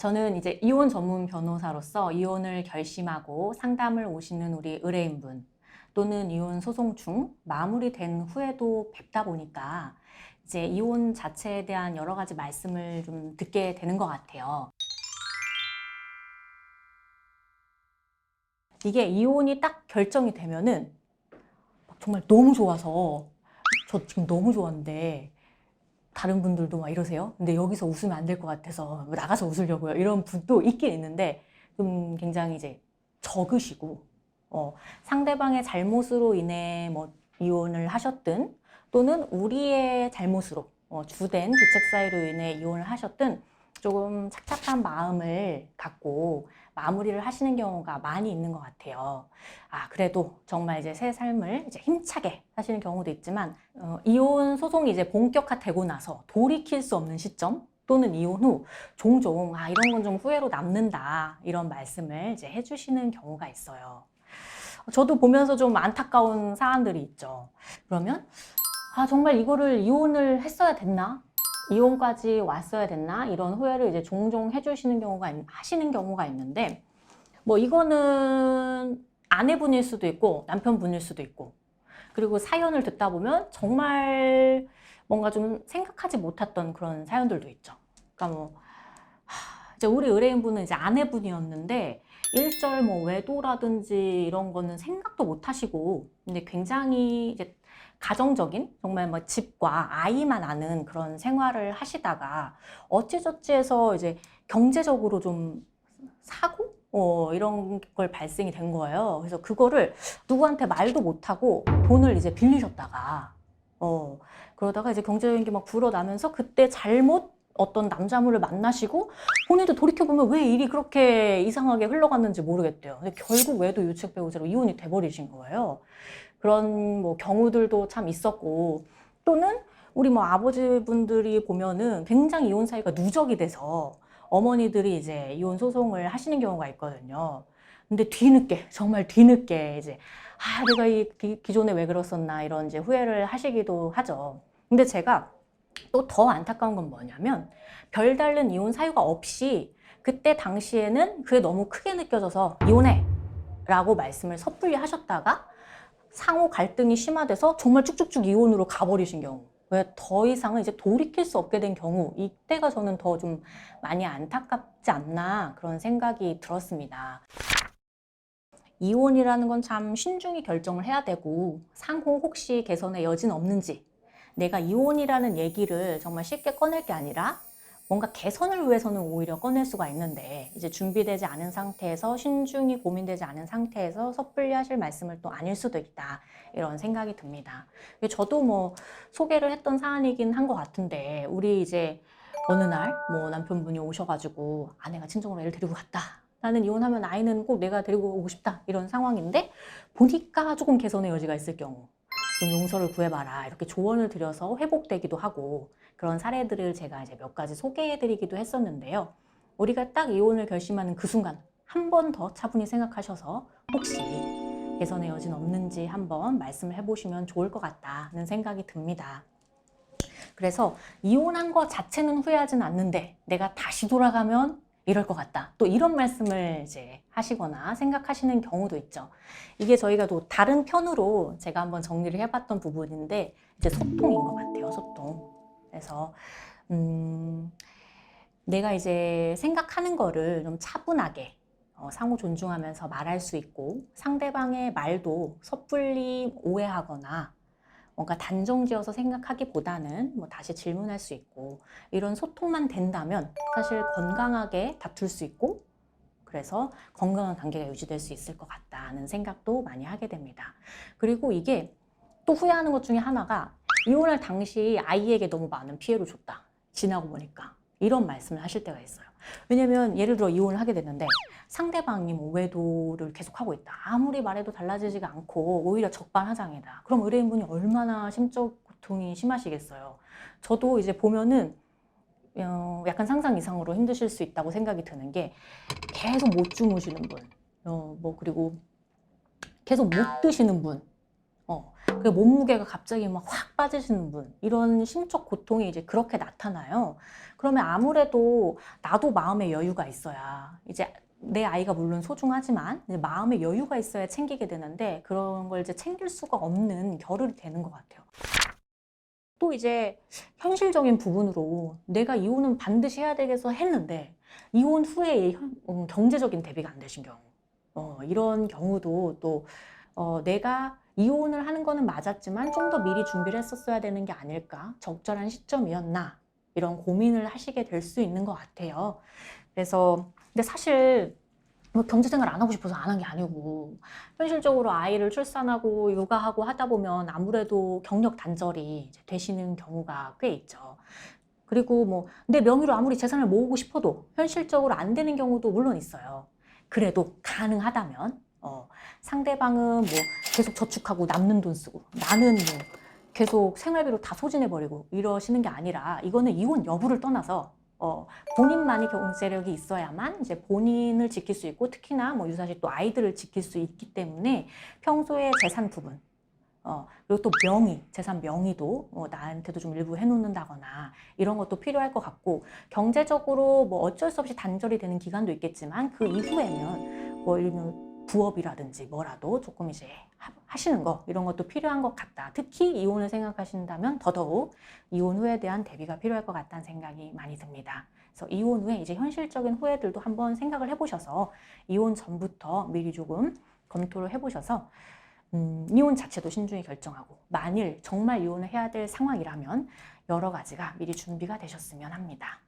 저는 이제 이혼 전문 변호사로서 이혼을 결심하고 상담을 오시는 우리 의뢰인분 또는 이혼 소송 중 마무리된 후에도 뵙다 보니까 이제 이혼 자체에 대한 여러 가지 말씀을 좀 듣게 되는 것 같아요. 이게 이혼이 딱 결정이 되면은 정말 너무 좋아서 저 지금 너무 좋았는데 다른 분들도 막 이러세요. 근데 여기서 웃으면 안 될 것 같아서 나가서 웃으려고요. 이런 분도 있긴 있는데 좀 굉장히 이제 적으시고 상대방의 잘못으로 인해 뭐 이혼을 하셨든 또는 우리의 잘못으로 주된 규책 사유로 인해 이혼을 하셨든 조금 착잡한 마음을 갖고 마무리를 하시는 경우가 많이 있는 것 같아요. 그래도 정말 이제 새 삶을 이제 힘차게 사시는 경우도 있지만, 이혼 소송이 이제 본격화되고 나서 돌이킬 수 없는 시점 또는 이혼 후 종종 이런 건 좀 후회로 남는다 이런 말씀을 이제 해주시는 경우가 있어요. 저도 보면서 좀 안타까운 사안들이 있죠. 그러면 정말 이거를 이혼을 했어야 됐나? 이혼까지 왔어야 됐나? 이런 후회를 이제 종종 하시는 경우가 있는데, 뭐 이거는 아내분일 수도 있고 남편분일 수도 있고, 그리고 사연을 듣다 보면 정말 뭔가 좀 생각하지 못했던 그런 사연들도 있죠. 그러니까 뭐 이제 우리 의뢰인분은 이제 아내분이었는데 일절 뭐 외도라든지 이런 거는 생각도 못 하시고, 근데 굉장히 이제 가정적인 정말 뭐 집과 아이만 아는 그런 생활을 하시다가 어찌저찌 해서 이제 경제적으로 좀 사고 이런 걸 발생이 된 거예요. 그래서 그거를 누구한테 말도 못하고 돈을 이제 빌리셨다가 그러다가 이제 경제적인 게 막 불어나면서 그때 잘못 어떤 남자분을 만나시고 본인도 돌이켜보면 왜 일이 그렇게 이상하게 흘러갔는지 모르겠대요. 근데 결국 외도 유책 배우자로 이혼이 돼버리신 거예요. 그런 뭐 경우들도 참 있었고, 또는 우리 뭐 아버지분들이 보면은 굉장히 이혼 사유가 누적이 돼서 어머니들이 이제 이혼 소송을 하시는 경우가 있거든요. 근데 뒤늦게, 정말 뒤늦게 이제 내가 기존에 왜 그랬었나 이런 이제 후회를 하시기도 하죠. 근데 제가 또 더 안타까운 건 뭐냐면, 별다른 이혼 사유가 없이 그때 당시에는 그게 너무 크게 느껴져서 이혼해 라고 말씀을 섣불리 하셨다가 상호 갈등이 심화돼서 정말 쭉쭉쭉 이혼으로 가버리신 경우, 왜 더 이상은 이제 돌이킬 수 없게 된 경우, 이때가 저는 더 좀 많이 안타깝지 않나 그런 생각이 들었습니다. 이혼이라는 건 참 신중히 결정을 해야 되고, 상호 혹시 개선의 여지는 없는지, 내가 이혼이라는 얘기를 정말 쉽게 꺼낼 게 아니라 뭔가 개선을 위해서는 오히려 꺼낼 수가 있는데, 이제 준비되지 않은 상태에서, 신중히 고민되지 않은 상태에서 섣불리 하실 말씀을 또 아닐 수도 있다 이런 생각이 듭니다. 저도 뭐 소개를 했던 사안이긴 한 것 같은데, 우리 이제 어느 날 뭐 남편분이 오셔가지고 아내가 친정으로 애를 데리고 갔다, 나는 이혼하면 아이는 꼭 내가 데리고 오고 싶다 이런 상황인데, 보니까 조금 개선의 여지가 있을 경우 좀 용서를 구해봐라 이렇게 조언을 드려서 회복되기도 하고, 그런 사례들을 제가 이제 몇 가지 소개해드리기도 했었는데요. 우리가 딱 이혼을 결심하는 그 순간 한 번 더 차분히 생각하셔서 혹시 개선의 여지는 없는지 한번 말씀을 해보시면 좋을 것 같다는 생각이 듭니다. 그래서 이혼한 것 자체는 후회하진 않는데 내가 다시 돌아가면 이럴 것 같다, 또 이런 말씀을 이제 하시거나 생각하시는 경우도 있죠. 이게 저희가 또 다른 편으로 제가 한번 정리를 해봤던 부분인데, 이제 소통인 것 같아요. 소통. 그래서 내가 이제 생각하는 거를 좀 차분하게 상호 존중하면서 말할 수 있고, 상대방의 말도 섣불리 오해하거나 뭔가 단정지어서 생각하기보다는 뭐 다시 질문할 수 있고, 이런 소통만 된다면 사실 건강하게 다툴 수 있고, 그래서 건강한 관계가 유지될 수 있을 것 같다는 생각도 많이 하게 됩니다. 그리고 이게 또 후회하는 것 중에 하나가, 이혼할 당시 아이에게 너무 많은 피해를 줬다, 지나고 보니까 이런 말씀을 하실 때가 있어요. 왜냐면 예를 들어 이혼을 하게 됐는데 상대방이 뭐 외도를 계속하고 있다, 아무리 말해도 달라지지가 않고 오히려 적반하장이다, 그럼 의뢰인분이 얼마나 심적 고통이 심하시겠어요. 저도 이제 보면은 약간 상상 이상으로 힘드실 수 있다고 생각이 드는 게, 계속 못 주무시는 분, 뭐 그리고 계속 못 드시는 분, 그 몸무게가 갑자기 막 확 빠지시는 분, 이런 심적 고통이 이제 그렇게 나타나요. 그러면 아무래도 나도 마음의 여유가 있어야, 이제 내 아이가 물론 소중하지만 이제 마음의 여유가 있어야 챙기게 되는데, 그런 걸 이제 챙길 수가 없는 겨를이 되는 것 같아요. 또 이제 현실적인 부분으로 내가 이혼은 반드시 해야 되겠어 했는데, 이혼 후에 경제적인 대비가 안 되신 경우, 이런 경우도 또 내가 이혼을 하는 거는 맞았지만 좀 더 미리 준비를 했었어야 되는 게 아닐까, 적절한 시점이었나, 이런 고민을 하시게 될 수 있는 것 같아요. 그래서 근데 사실 뭐 경제생활 안 하고 싶어서 안 한 게 아니고, 현실적으로 아이를 출산하고 육아하고 하다 보면 아무래도 경력 단절이 이제 되시는 경우가 꽤 있죠. 그리고 뭐 내 명의로 아무리 재산을 모으고 싶어도 현실적으로 안 되는 경우도 물론 있어요. 그래도 가능하다면 상대방은 뭐 계속 저축하고 남는 돈 쓰고, 나는 뭐 계속 생활비로 다 소진해버리고 이러시는 게 아니라, 이거는 이혼 여부를 떠나서 본인만이 경제력이 있어야만 이제 본인을 지킬 수 있고, 특히나 뭐 유사시 또 아이들을 지킬 수 있기 때문에 평소에 재산 부분, 그리고 또 명의, 재산 명의도 나한테도 좀 일부 해놓는다거나 이런 것도 필요할 것 같고, 경제적으로 뭐 어쩔 수 없이 단절이 되는 기간도 있겠지만 그 이후에는 뭐 이런 부업이라든지 뭐라도 조금 이제 하시는 거, 이런 것도 필요한 것 같다. 특히 이혼을 생각하신다면 더더욱 이혼 후에 대한 대비가 필요할 것 같다는 생각이 많이 듭니다. 그래서 이혼 후에 이제 현실적인 후회들도 한번 생각을 해보셔서 이혼 전부터 미리 조금 검토를 해보셔서 이혼 자체도 신중히 결정하고, 만일 정말 이혼을 해야 될 상황이라면 여러 가지가 미리 준비가 되셨으면 합니다.